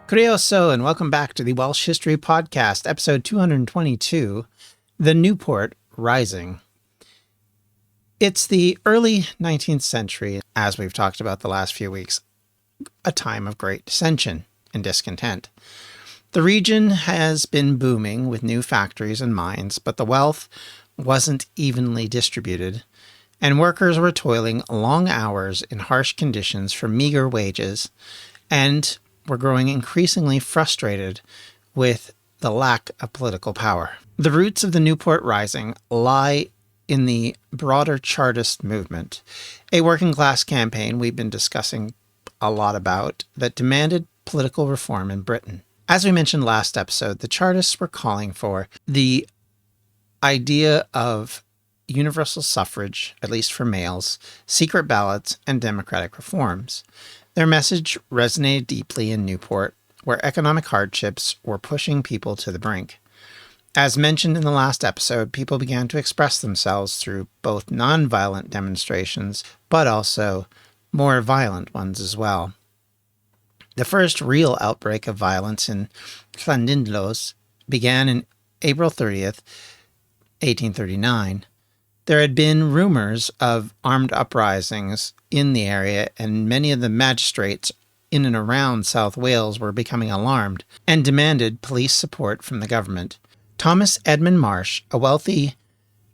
Curioso, and welcome back to the Welsh History Podcast, episode 222, The Newport Rising. It's the early 19th century, as we've talked about the last few weeks, a time of great dissension and discontent. The region has been booming with new factories and mines, but the wealth wasn't evenly distributed, and workers were toiling long hours in harsh conditions for meager wages, and were growing increasingly frustrated with the lack of political power. The roots of the Newport Rising lie in the broader Chartist movement, a working class campaign we've been discussing a lot about that demanded political reform in Britain. As we mentioned last episode, the Chartists were calling for the idea of universal suffrage, at least for males, secret ballots, and democratic reforms. Their message resonated deeply in Newport, where economic hardships were pushing people to the brink. As mentioned in the last episode, people began to express themselves through both non-violent demonstrations, but also more violent ones as well. The first real outbreak of violence in Llandudnos began in April 30th, 1839. There had been rumors of armed uprisings in the area, and many of the magistrates in and around South Wales were becoming alarmed and demanded police support from the government. Thomas Edmund Marsh, a wealthy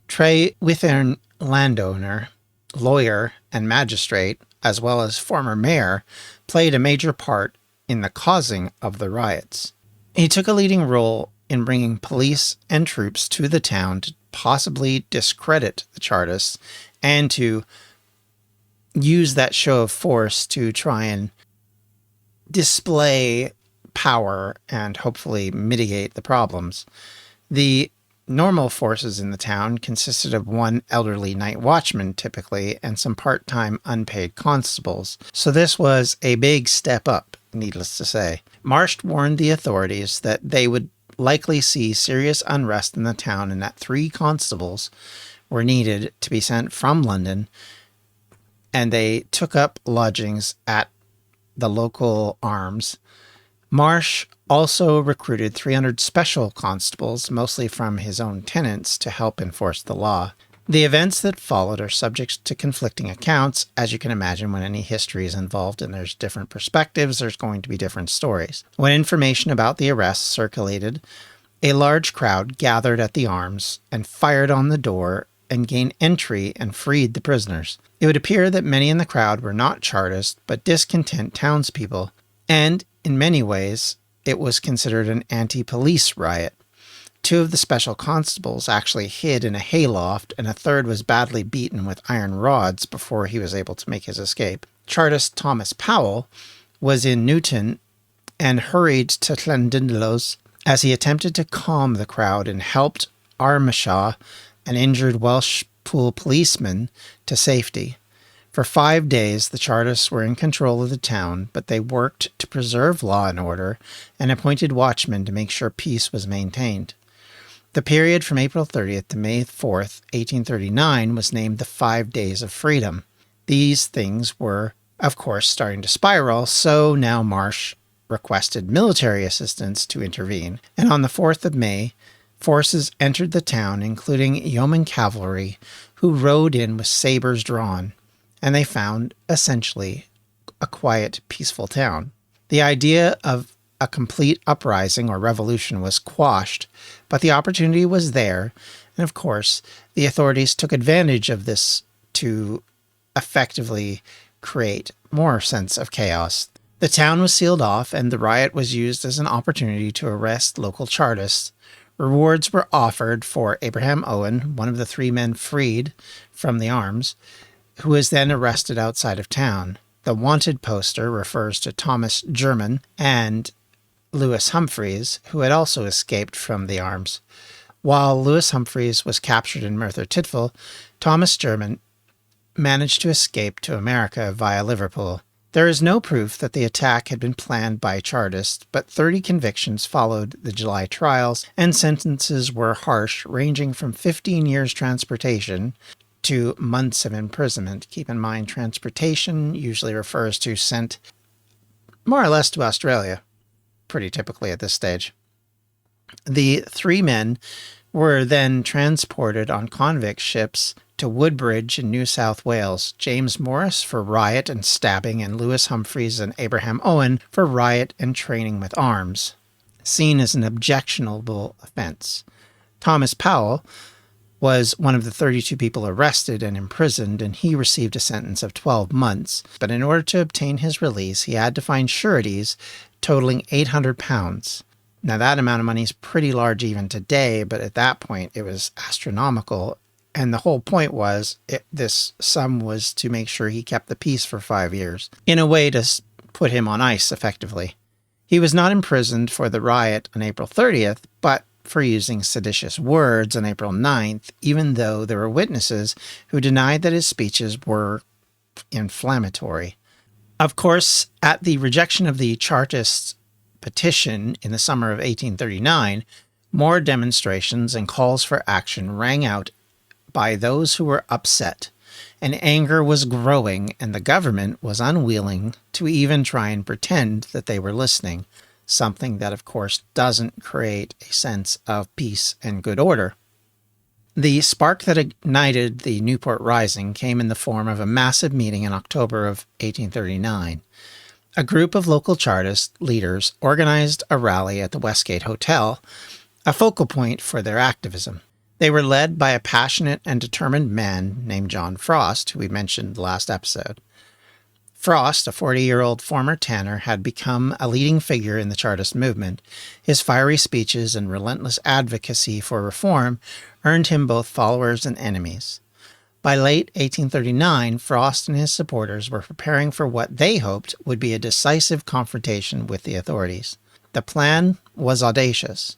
Trewithern landowner, lawyer, and magistrate, as well as former mayor, played a major part in the causing of the riots. He took a leading role in bringing police and troops to the town to possibly discredit the Chartists and to use that show of force to try and display power and hopefully mitigate the problems. The normal forces in the town consisted of one elderly night watchman typically and some part-time unpaid constables, so this was a big step up, needless to say. Marsh warned the authorities that they would likely see serious unrest in the town and that 3 constables were needed to be sent from London, and they took up lodgings at the local arms. Marsh also recruited 300 special constables, mostly from his own tenants, to help enforce the law. The events that followed are subject to conflicting accounts. As you can imagine, when any history is involved and there's different perspectives, there's going to be different stories. When information about the arrests circulated, a large crowd gathered at the arms and fired on the door and gained entry and freed the prisoners. It would appear that many in the crowd were not Chartist, but discontent townspeople, and in many ways, it was considered an anti-police riot. 2 of the special constables actually hid in a hayloft, and a third was badly beaten with iron rods before he was able to make his escape. Chartist Thomas Powell was in Newton and hurried to Llandudnos as he attempted to calm the crowd and helped Armishaw, an injured Welsh pool policeman, to safety. For 5 days, the Chartists were in control of the town, but they worked to preserve law and order and appointed watchmen to make sure peace was maintained. The period from April 30th to May 4th, 1839 was named the 5 Days of Freedom. These things were, of course, starting to spiral, so now Marsh requested military assistance to intervene, and on the 4th of May, forces entered the town, including yeoman cavalry, who rode in with sabers drawn, and they found, essentially, a quiet, peaceful town. The idea of a complete uprising or revolution was quashed, but the opportunity was there, and of course, the authorities took advantage of this to effectively create more sense of chaos. The town was sealed off, and the riot was used as an opportunity to arrest local Chartists. Rewards were offered for Abraham Owen, one of the 3 men freed from the arms, who was then arrested outside of town. The wanted poster refers to Thomas German and Lewis Humphreys, who had also escaped from the arms. While Lewis Humphreys was captured in Merthyr Tydfil, Thomas German managed to escape to America via Liverpool. There is no proof that the attack had been planned by Chartists, but 30 convictions followed the July trials, and sentences were harsh, ranging from 15 years transportation to months of imprisonment. Keep in mind, transportation usually refers to sent more or less to Australia. pretty typically at this stage. The 3 men were then transported on convict ships to Woodbridge in New South Wales. James Morris for riot and stabbing, and Lewis Humphreys and Abraham Owen for riot and training with arms, seen as an objectionable offense. Thomas Powell was one of the 32 people arrested and imprisoned, and he received a sentence of 12 months. But in order to obtain his release, he had to find sureties totaling £800. Now, that amount of money is pretty large even today, but at that point it was astronomical. And the whole point was this sum was to make sure he kept the peace for 5 years, in a way to put him on ice, effectively. He was not imprisoned for the riot on April 30th, but for using seditious words on April 9th, even though there were witnesses who denied that his speeches were inflammatory. Of course, at the rejection of the Chartist petition in the summer of 1839, more demonstrations and calls for action rang out by those who were upset, and anger was growing, and the government was unwilling to even try and pretend that they were listening, something that, of course, doesn't create a sense of peace and good order. The spark that ignited the Newport Rising came in the form of a massive meeting in October of 1839. A group of local Chartist leaders organized a rally at the Westgate Hotel, a focal point for their activism. They were led by a passionate and determined man named John Frost, who we mentioned last episode. Frost, a 40-year-old former tanner, had become a leading figure in the Chartist movement. His fiery speeches and relentless advocacy for reform earned him both followers and enemies. By late 1839, Frost and his supporters were preparing for what they hoped would be a decisive confrontation with the authorities. The plan was audacious.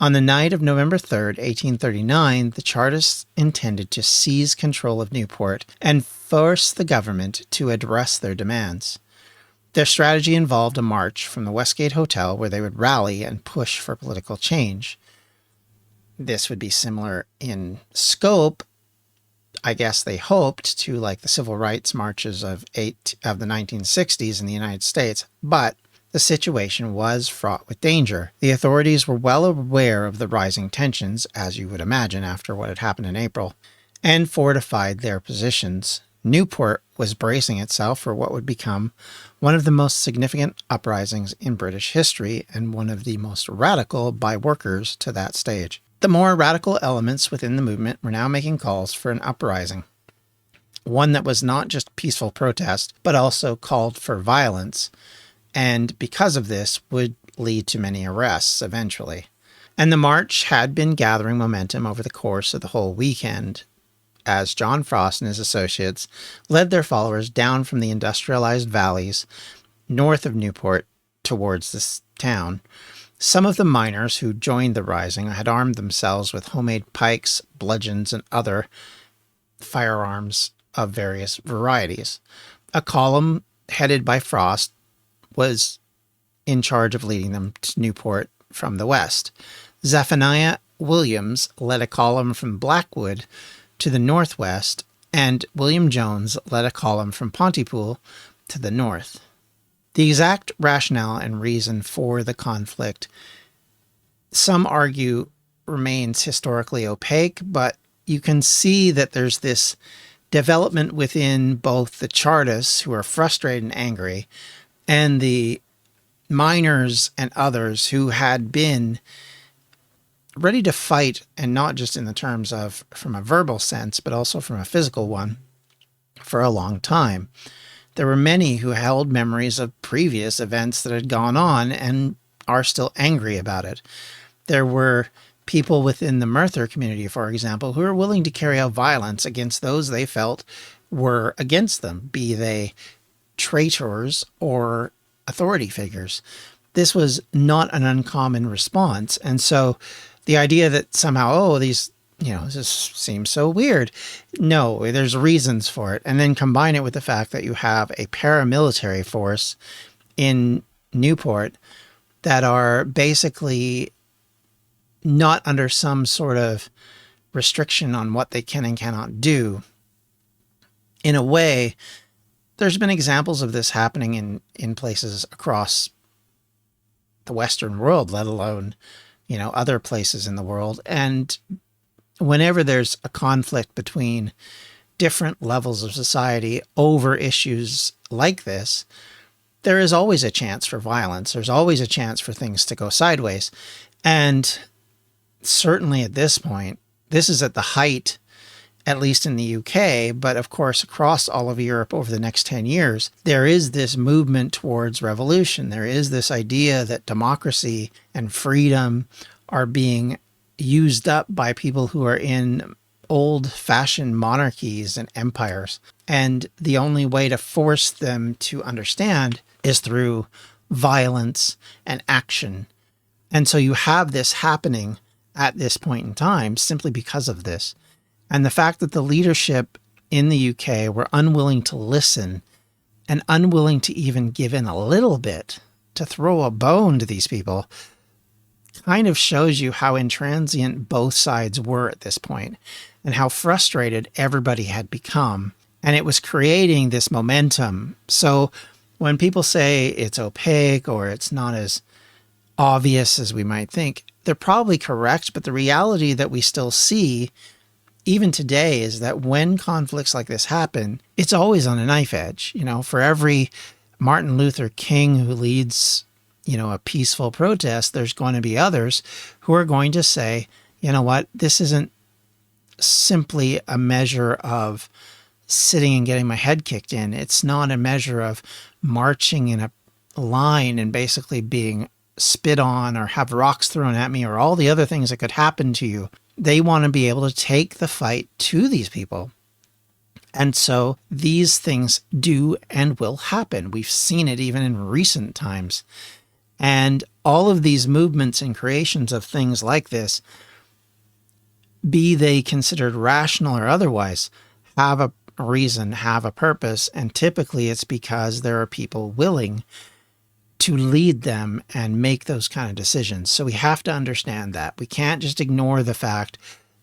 On the night of November 3rd, 1839, the Chartists intended to seize control of Newport and force the government to address their demands. Their strategy involved a march from the Westgate Hotel where they would rally and push for political change. This would be similar in scope, I guess they hoped, to like the civil rights marches of the 1960s in the United States, but the situation was fraught with danger. The authorities were well aware of the rising tensions, as you would imagine after what had happened in April, and fortified their positions. Newport was bracing itself for what would become one of the most significant uprisings in British history and one of the most radical by workers to that stage. The more radical elements within the movement were now making calls for an uprising, one that was not just peaceful protest, but also called for violence, and because of this would lead to many arrests eventually. And the march had been gathering momentum over the course of the whole weekend, as John Frost and his associates led their followers down from the industrialized valleys north of Newport towards this town. Some of the miners who joined the rising had armed themselves with homemade pikes, bludgeons, and other firearms of various varieties. A column headed by Frost was in charge of leading them to Newport from the west. Zephaniah Williams led a column from Blackwood to the northwest, and William Jones led a column from Pontypool to the north. The exact rationale and reason for the conflict, some argue, remains historically opaque, but you can see that there's this development within both the Chartists, who are frustrated and angry, and the miners and others who had been ready to fight, and not just in the terms of from a verbal sense, but also from a physical one, for a long time. There were many who held memories of previous events that had gone on and are still angry about it. There were people within the Merthyr community, for example, who were willing to carry out violence against those they felt were against them, be they traitors or authority figures. This was not an uncommon response. And so the idea that somehow, this seems so weird. No, there's reasons for it. And then combine it with the fact that you have a paramilitary force in Newport that are basically not under some sort of restriction on what they can and cannot do. In a way, there's been examples of this happening in places across the Western world, let alone, other places in the world. And whenever there's a conflict between different levels of society over issues like this, there is always a chance for violence. There's always a chance for things to go sideways. And certainly at this point, this is at the height, at least in the UK, but of course across all of Europe over the next 10 years, there is this movement towards revolution. There is this idea that democracy and freedom are being used up by people who are in old-fashioned monarchies and empires. And the only way to force them to understand is through violence and action. And so you have this happening at this point in time simply because of this. And the fact that the leadership in the UK were unwilling to listen and unwilling to even give in a little bit, to throw a bone to these people, kind of shows you how intransient both sides were at this point and how frustrated everybody had become. And it was creating this momentum. So when people say it's opaque or it's not as obvious as we might think, they're probably correct. But the reality that we still see even today is that when conflicts like this happen, it's always on a knife edge. For every Martin Luther King who leads, a peaceful protest, there's going to be others who are going to say, you know what, this isn't simply a measure of sitting and getting my head kicked in. It's not a measure of marching in a line and basically being spit on or have rocks thrown at me or all the other things that could happen to you. They want to be able to take the fight to these people. And so these things do and will happen. We've seen it even in recent times. And all of these movements and creations of things like this, be they considered rational or otherwise, have a reason, have a purpose. And typically it's because there are people willing to lead them and make those kind of decisions. So we have to understand that. We can't just ignore the fact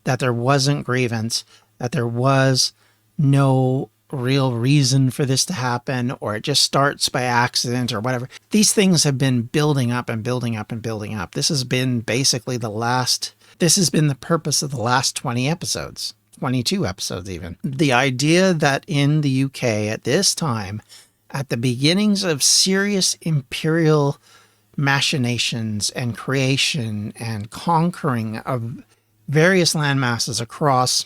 that there wasn't grievance, that there was no real reason for this to happen, or it just starts by accident or whatever. These things have been building up and building up and building up. This has been basically this has been the purpose of the last 20 episodes, 22 episodes even. The idea that in the UK at this time, at the beginnings of serious imperial machinations and creation and conquering of various landmasses across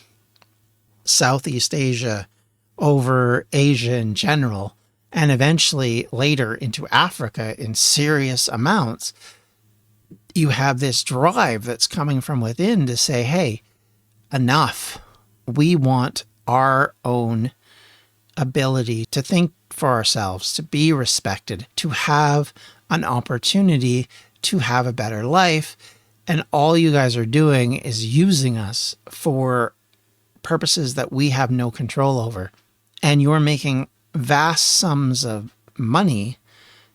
Southeast Asia, over Asia in general, and eventually later into Africa in serious amounts, you have this drive that's coming from within to say, hey, enough. We want our own ability to think for ourselves, to be respected, to have an opportunity to have a better life. And all you guys are doing is using us for purposes that we have no control over. And you're making vast sums of money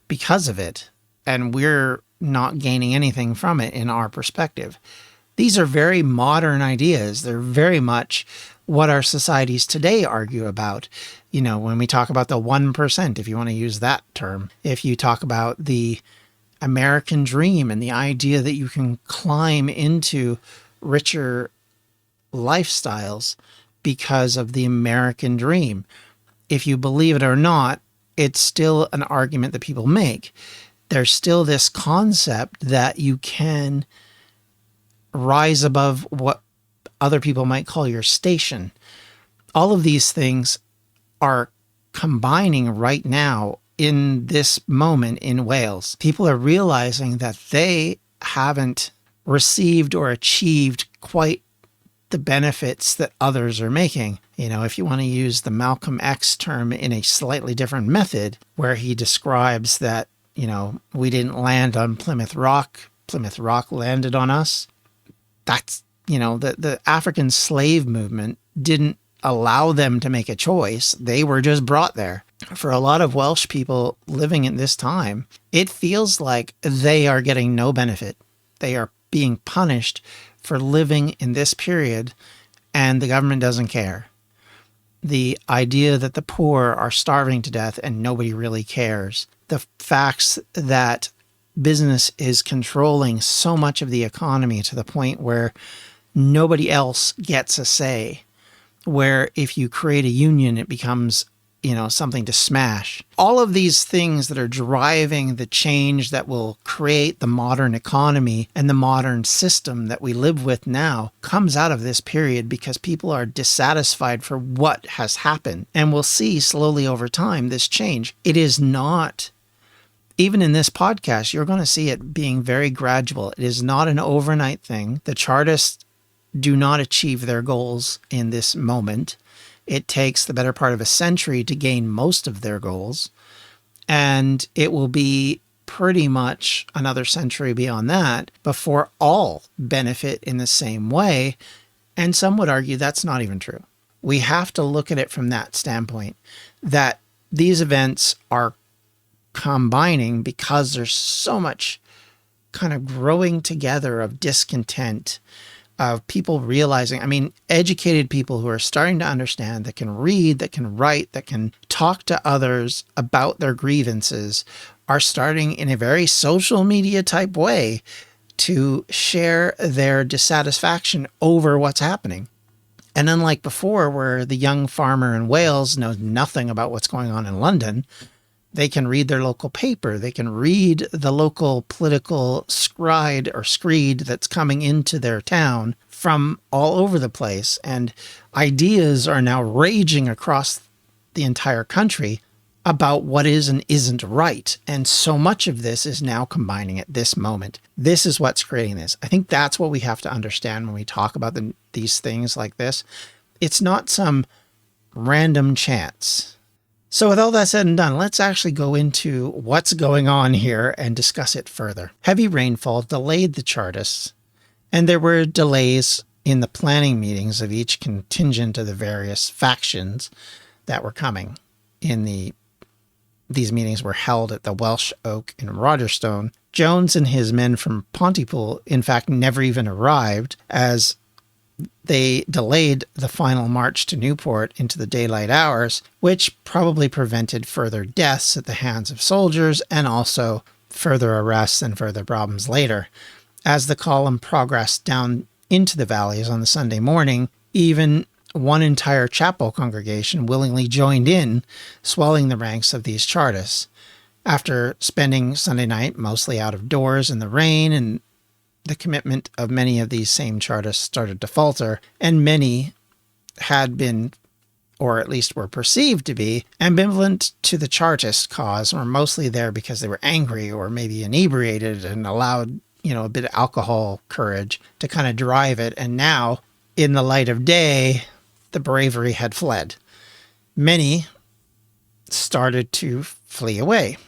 because of it. And we're not gaining anything from it in our perspective. These are very modern ideas. They're very much what our societies today argue about. When we talk about the 1%, if you want to use that term, if you talk about the American dream and the idea that you can climb into richer lifestyles because of the American dream. If you believe it or not, it's still an argument that people make. There's still this concept that you can rise above what other people might call your station. All of these things are combining right now in this moment in Wales. People are realizing that they haven't received or achieved quite the benefits that others are making. If you want to use the Malcolm X term in a slightly different method, where he describes that, we didn't land on Plymouth Rock, Plymouth Rock landed on us. That's, the African slave movement didn't allow them to make a choice. They were just brought there. For a lot of Welsh people living in this time, it feels like they are getting no benefit. They are being punished for living in this period, and the government doesn't care. The idea that the poor are starving to death and nobody really cares. The facts that business is controlling so much of the economy to the point where nobody else gets a say, where if you create a union, it becomes, something to smash. All of these things that are driving the change that will create the modern economy and the modern system that we live with now comes out of this period because people are dissatisfied for what has happened. And we'll see slowly over time this change. It is not, even in this podcast, you're going to see it being very gradual. It is not an overnight thing. The Chartists do not achieve their goals in this moment. It takes the better part of a century to gain most of their goals. And it will be pretty much another century beyond that before all benefit in the same way. And some would argue that's not even true. We have to look at it from that standpoint, that these events are combining because there's so much kind of growing together of discontent, of people realizing, educated people who are starting to understand, that can read, that can write, that can talk to others about their grievances, are starting in a very social media type way to share their dissatisfaction over what's happening. And unlike before, where the young farmer in Wales knows nothing about what's going on in London, they can read their local paper. They can read the local political screed that's coming into their town from all over the place. And ideas are now raging across the entire country about what is and isn't right. And so much of this is now combining at this moment. This is what's creating this. I think that's what we have to understand when we talk about these things like this. It's not some random chance. So with all that said and done, let's actually go into what's going on here and discuss it further. Heavy rainfall delayed the Chartists, and there were delays in the planning meetings of each contingent of the various factions that were coming. These meetings were held at the Welsh Oak in Rogerstone. Jones and his men from Pontypool, in fact, never even arrived, as they delayed the final march to Newport into the daylight hours, which probably prevented further deaths at the hands of soldiers and also further arrests and further problems later. As the column progressed down into the valleys on the Sunday morning, even one entire chapel congregation willingly joined in, swelling the ranks of these Chartists. After spending Sunday night mostly out of doors in the rain, and the commitment of many of these same Chartists started to falter, and many had been, or at least were perceived to be, ambivalent to the Chartist cause, or mostly there because they were angry or maybe inebriated and allowed, a bit of alcohol courage to kind of drive it. And now, in the light of day, the bravery had fled. Many started to flee away,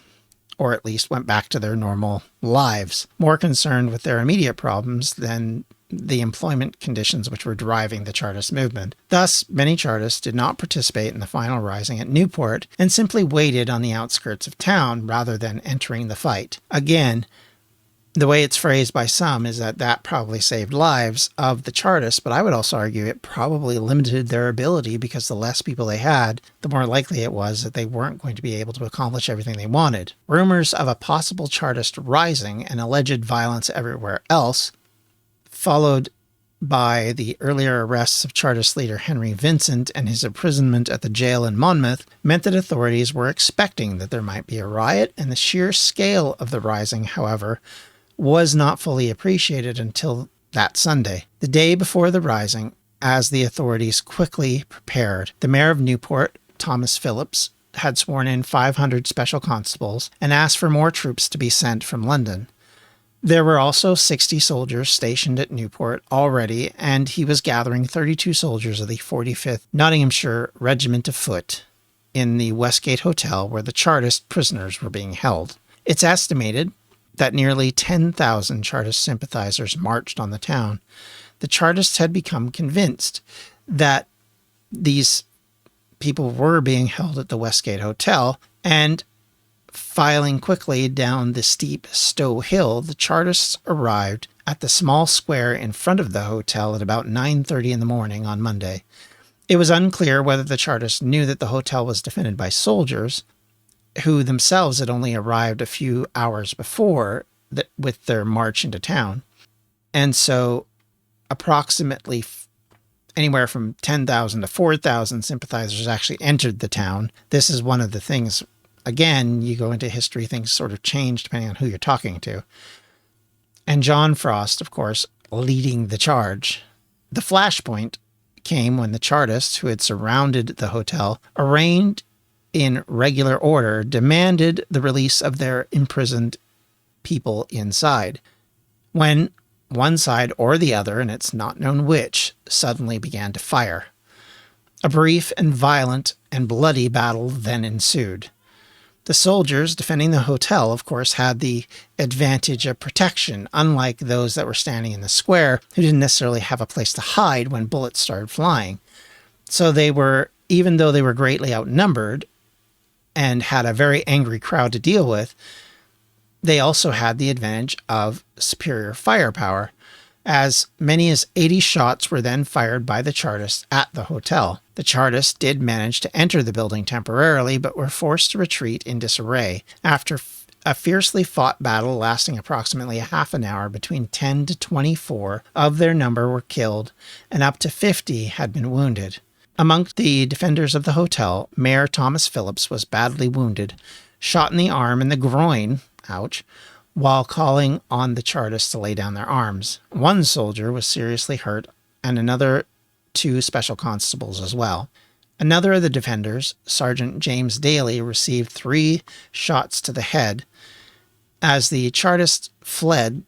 or at least went back to their normal lives, more concerned with their immediate problems than the employment conditions which were driving the Chartist movement. Thus, many Chartists did not participate in the final rising at Newport and simply waited on the outskirts of town rather than entering the fight. Again, the way it's phrased by some is that probably saved lives of the Chartists, but I would also argue it probably limited their ability, because the less people they had, the more likely it was that they weren't going to be able to accomplish everything they wanted. Rumors of a possible Chartist rising and alleged violence everywhere else, followed by the earlier arrests of Chartist leader Henry Vincent and his imprisonment at the jail in Monmouth, meant that authorities were expecting that there might be a riot, and the sheer scale of the rising, however, was not fully appreciated until that Sunday. The day before the rising, as the authorities quickly prepared, the mayor of Newport, Thomas Phillips, had sworn in 500 special constables and asked for more troops to be sent from London. There were also 60 soldiers stationed at Newport already, and he was gathering 32 soldiers of the 45th Nottinghamshire Regiment of Foot in the Westgate Hotel, where the Chartist prisoners were being held. It's estimated that nearly 10,000 Chartist sympathizers marched on the town. The Chartists had become convinced that these people were being held at the Westgate Hotel, and filing quickly down the steep Stowe Hill, the Chartists arrived at the small square in front of the hotel at about 9:30 in the morning on Monday. It was unclear whether the Chartists knew that the hotel was defended by soldiers, who themselves had only arrived a few hours before, with their march into town. And so approximately anywhere from 10,000 to 4,000 sympathizers actually entered the town. This is one of the things, again, you go into history, things sort of change depending on who you're talking to. And John Frost, of course, leading the charge. The flashpoint came when the Chartists, who had surrounded the hotel, arraigned in regular order, demanded the release of their imprisoned people inside. When one side or the other, and it's not known which, suddenly began to fire. A brief and violent and bloody battle then ensued. The soldiers defending the hotel, of course, had the advantage of protection, unlike those that were standing in the square, who didn't necessarily have a place to hide when bullets started flying. So they were, even though they were greatly outnumbered and had a very angry crowd to deal with, they also had the advantage of superior firepower. As many as 80 shots were then fired by the Chartists at the hotel. The Chartists did manage to enter the building temporarily, but were forced to retreat in disarray. After a fiercely fought battle lasting approximately a half an hour, between 10 to 24 of their number were killed, and up to 50 had been wounded. Among the defenders of the hotel, Mayor Thomas Phillips was badly wounded, shot in the arm and the groin, ouch, while calling on the Chartists to lay down their arms. One soldier was seriously hurt, and another 2 special constables as well. Another of the defenders, Sergeant James Daly, received 3 shots to the head. As the Chartists fled,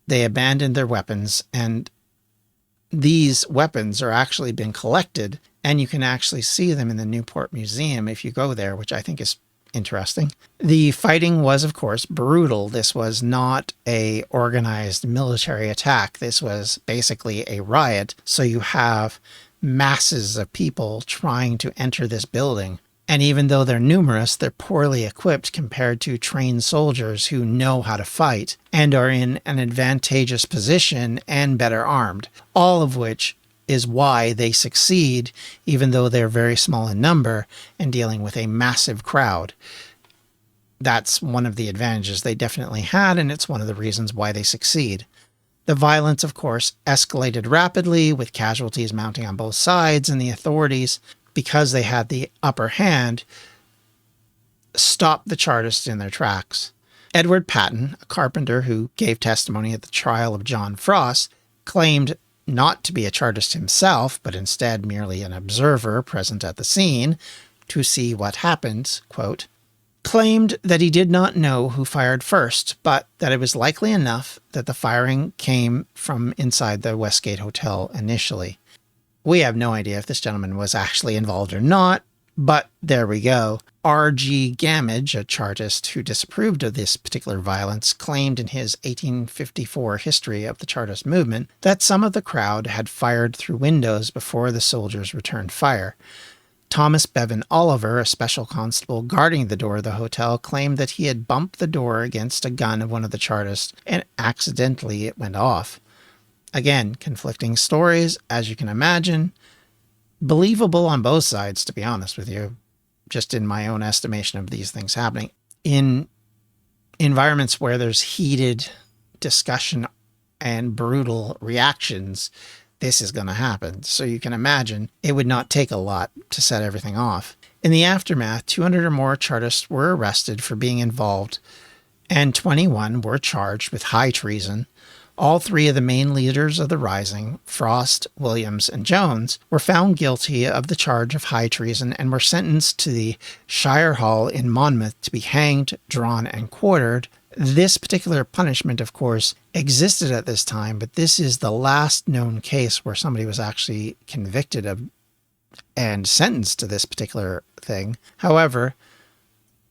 they abandoned their weapons, and these weapons are actually been collected, and you can actually see them in the Newport Museum if you go there, which I think is interesting. The fighting was, of course, brutal. This was not a organized military attack. This was basically a riot. So you have masses of people trying to enter this building. And even though they're numerous, they're poorly equipped compared to trained soldiers who know how to fight and are in an advantageous position and better armed, all of which is why they succeed, even though they're very small in number and dealing with a massive crowd. That's one of the advantages they definitely had, and it's one of the reasons why they succeed. The violence, of course, escalated rapidly, with casualties mounting on both sides, and the authorities, because they had the upper hand, stopped the Chartists in their tracks. Edward Patton, a carpenter who gave testimony at the trial of John Frost, claimed not to be a Chartist himself, but instead merely an observer present at the scene to see what happened, quote, claimed that he did not know who fired first, but that it was likely enough that the firing came from inside the Westgate Hotel initially. We have no idea if this gentleman was actually involved or not, but there we go. R.G. Gamage, a Chartist who disapproved of this particular violence, claimed in his 1854 history of the Chartist movement that some of the crowd had fired through windows before the soldiers returned fire. Thomas Bevan Oliver, a special constable guarding the door of the hotel, claimed that he had bumped the door against a gun of one of the Chartists, and accidentally it went off. Again, conflicting stories, as you can imagine. Believable on both sides, to be honest with you, just in my own estimation of these things happening. In environments where there's heated discussion and brutal reactions, this is going to happen. So you can imagine it would not take a lot to set everything off. In the aftermath, 200 or more Chartists were arrested for being involved, and 21 were charged with high treason. All 3 of the main leaders of the rising, Frost, Williams, and Jones, were found guilty of the charge of high treason and were sentenced to the Shire Hall in Monmouth to be hanged, drawn, and quartered. This particular punishment, of course, existed at this time, but this is the last known case where somebody was actually convicted of and sentenced to this particular thing. However,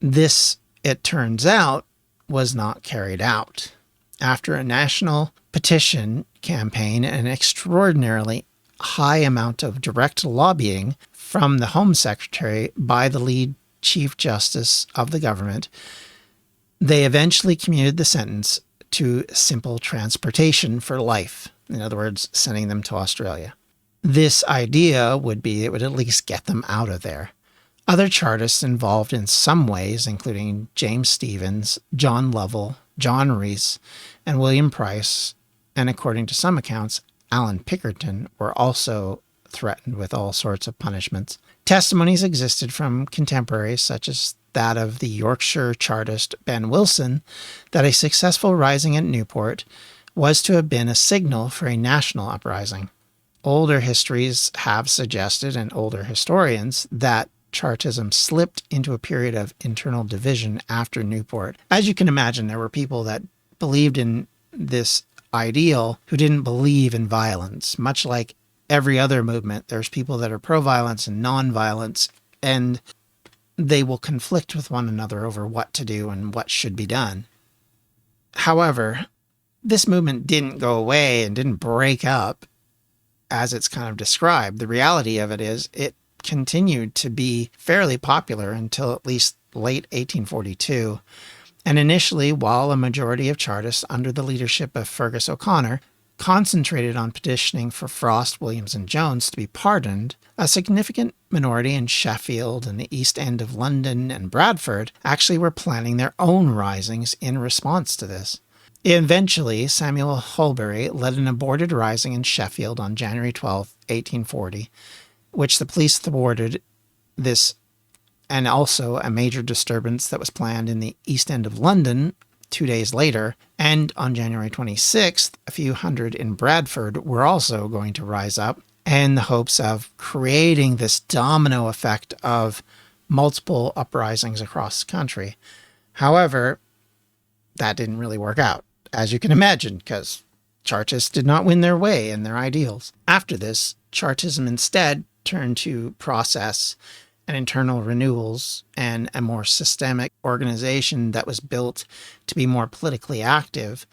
this, it turns out, was not carried out. After a national petition campaign and an extraordinarily high amount of direct lobbying from the Home Secretary by the lead Chief Justice of the government, they eventually commuted the sentence to simple transportation for life. In other words, sending them to Australia. This idea would be it would at least get them out of there. Other Chartists involved in some ways, including James Stephens, John Lovell, John Rees, and William Price, and according to some accounts, Alan Pickerton, were also threatened with all sorts of punishments. Testimonies existed from contemporaries, such as that of the Yorkshire Chartist Ben Wilson, that a successful rising at Newport was to have been a signal for a national uprising. Older histories have suggested, and older historians, that Chartism slipped into a period of internal division after Newport. As you can imagine, there were people that believed in this ideal who didn't believe in violence. Much like every other movement, there's people that are pro-violence and non-violence, and they will conflict with one another over what to do and what should be done. However, this movement didn't go away and didn't break up as it's kind of described. The reality of it is it continued to be fairly popular until at least late 1842. And initially, while a majority of Chartists under the leadership of Fergus O'Connor concentrated on petitioning for Frost, Williams, and Jones to be pardoned, a significant minority in Sheffield and the East End of London and Bradford actually were planning their own risings in response to this. Eventually, Samuel Holbury led an aborted rising in Sheffield on January 12, 1840, which the police thwarted this, and also a major disturbance that was planned in the East End of London 2 days later. And on January 26th, a few hundred in Bradford were also going to rise up in the hopes of creating this domino effect of multiple uprisings across the country. However, that didn't really work out, as you can imagine, because Chartists did not win their way in their ideals. After this, Chartism instead turned to process and internal renewals and a more systemic organization that was built to be more politically active.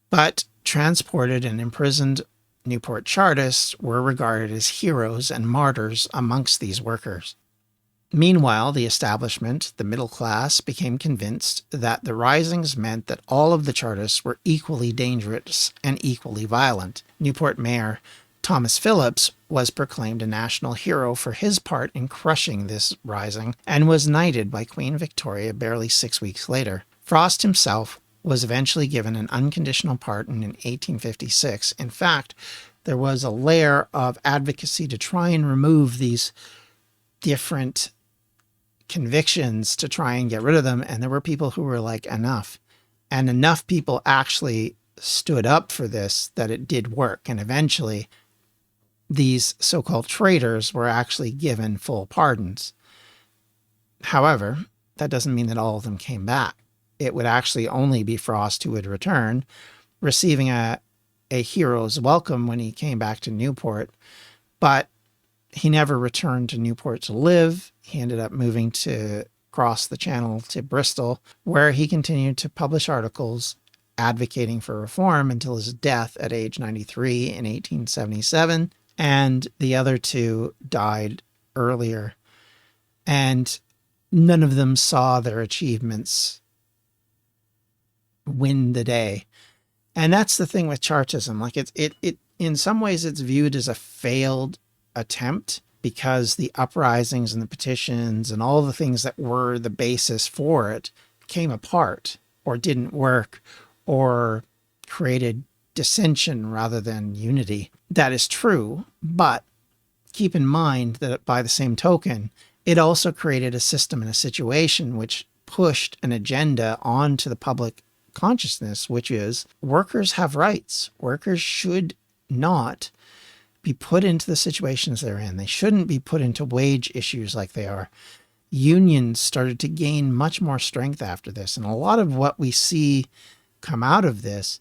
But transported and imprisoned Newport Chartists were regarded as heroes and martyrs amongst these workers. Meanwhile, the establishment, the middle class, became convinced that the risings meant that all of the Chartists were equally dangerous and equally violent. Newport Mayor Thomas Phillips was proclaimed a national hero for his part in crushing this rising and was knighted by Queen Victoria barely 6 weeks later. Frost himself was eventually given an unconditional pardon in 1856. In fact, there was a layer of advocacy to try and remove these different convictions to try and get rid of them, and there were people who were like, enough. And enough people actually stood up for this that it did work, and eventually these so-called traitors were actually given full pardons. However, that doesn't mean that all of them came back. It would actually only be Frost who would return, receiving a hero's welcome when he came back to Newport, but he never returned to Newport to live. He ended up moving to across the channel to Bristol, where he continued to publish articles advocating for reform until his death at age 93 in 1877. And the other two died earlier, and none of them saw their achievements win the day. And that's the thing with Chartism. Like it in some ways it's viewed as a failed attempt because the uprisings and the petitions and all the things that were the basis for it came apart or didn't work or created dissension rather than unity. That is true, but keep in mind that by the same token, it also created a system and a situation which pushed an agenda onto the public consciousness, which is workers have rights. Workers should not be put into the situations they're in. They shouldn't be put into wage issues like they are. Unions started to gain much more strength after this. And a lot of what we see come out of this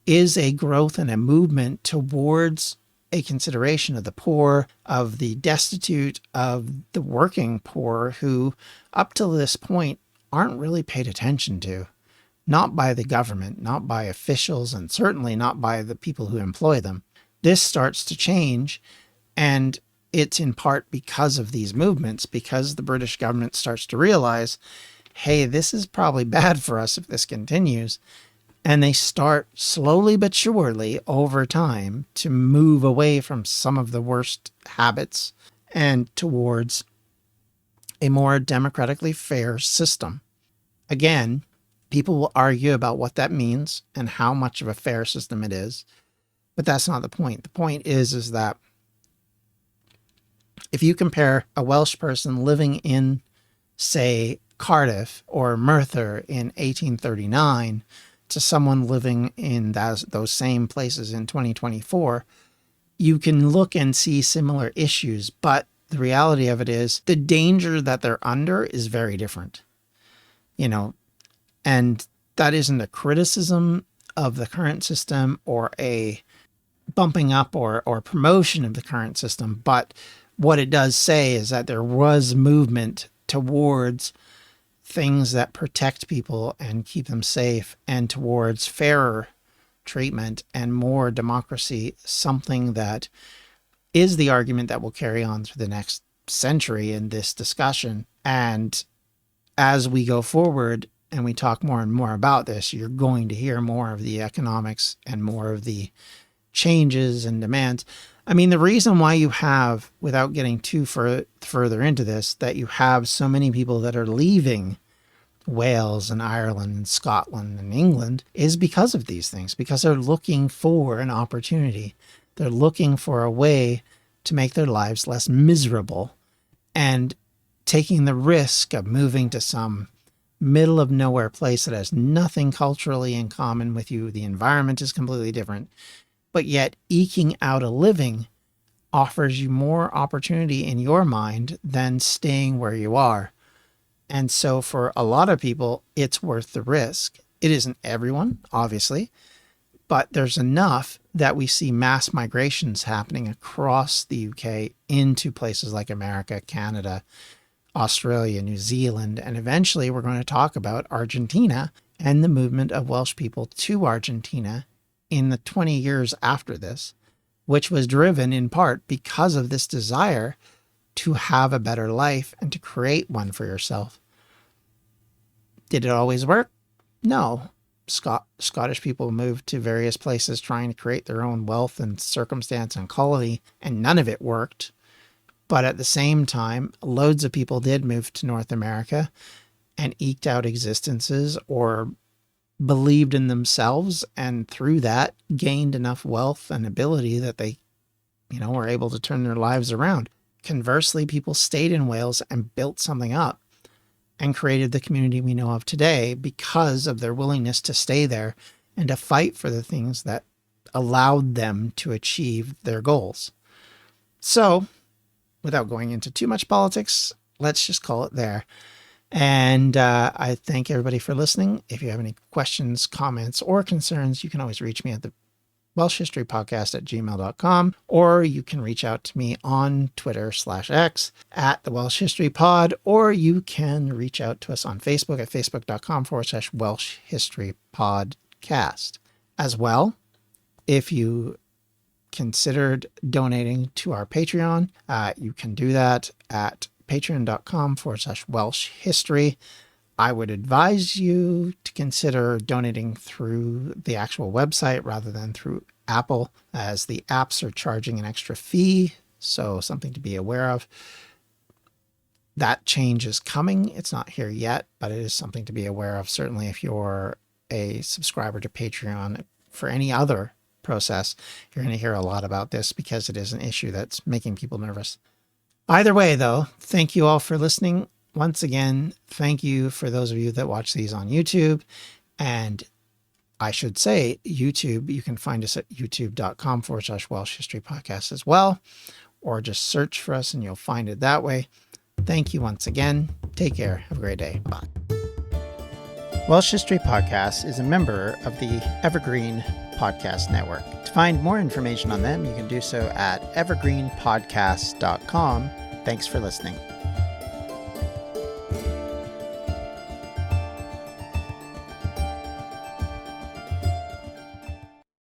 is a growth and a movement towards a consideration of the poor, of the destitute, of the working poor who up till this point aren't really paid attention to. Not by the government, not by officials, and certainly not by the people who employ them. This starts to change, and it's in part because of these movements, because the British government starts to realize, hey, this is probably bad for us if this continues. And they start slowly but surely over time to move away from some of the worst habits and towards a more democratically fair system. Again, People will argue about what that means and how much of a fair system it is, but that's not the point. The point is that if you compare a Welsh person living in, say, Cardiff or Merthyr in 1839 to someone living in those same places in 2024, you can look and see similar issues, but the reality of it is the danger that they're under is very different, and that isn't a criticism of the current system or a bumping up or promotion of the current system, but what it does say is that there was movement towards things that protect people and keep them safe, and towards fairer treatment and more democracy, something that is the argument that will carry on through the next century in this discussion. And as we go forward and we talk more and more about this, you're going to hear more of the economics and more of the changes and demands. I mean, the reason why you have, without getting too further into this, that you have so many people that are leaving Wales and Ireland and Scotland and England is because of these things, because they're looking for an opportunity. They're looking for a way to make their lives less miserable, and taking the risk of moving to some middle of nowhere place that has nothing culturally in common with you. The environment is completely different, but yet eking out a living offers you more opportunity in your mind than staying where you are. And so for a lot of people, it's worth the risk. It isn't everyone, obviously, but there's enough that we see mass migrations happening across the UK into places like America, Canada, Australia, New Zealand, and eventually we're going to talk about Argentina and the movement of Welsh people to Argentina in the 20 years after this, which was driven in part because of this desire to have a better life and to create one for yourself. Did it always work? No. Scottish people moved to various places trying to create their own wealth and circumstance and quality, and none of it worked. But at the same time, loads of people did move to North America and eked out existences or believed in themselves, and through that gained enough wealth and ability that they, were able to turn their lives around. Conversely, people stayed in Wales and built something up and created the community we know of today because of their willingness to stay there and to fight for the things that allowed them to achieve their goals. So, without going into too much politics, let's just call it there. And I thank everybody for listening. If you have any questions, comments, or concerns, you can always reach me at the Welsh History Podcast at gmail.com, or you can reach out to me on Twitter/X at the Welsh History Pod, or you can reach out to us on Facebook at facebook.com/Welsh History Podcast. As well, if you considered donating to our Patreon, you can do that at patreon.com/Welsh History. I would advise you to consider donating through the actual website rather than through Apple, as the apps are charging an extra fee, so something to be aware of. That change is coming. It's not here yet, but it is something to be aware of. Certainly if you're a subscriber to Patreon for any other process, you're going to hear a lot about this because it is an issue that's making people nervous. Either way, though, thank you all for listening. Once again, thank you for those of you that watch these on YouTube. And I should say YouTube, you can find us at youtube.com/Welsh History Podcast as well, or just search for us and you'll find it that way. Thank you once again. Take care. Have a great day. Bye. Welsh History Podcast is a member of the Evergreen Podcast Network. To find more information on them, you can do so at evergreenpodcast.com. Thanks for listening.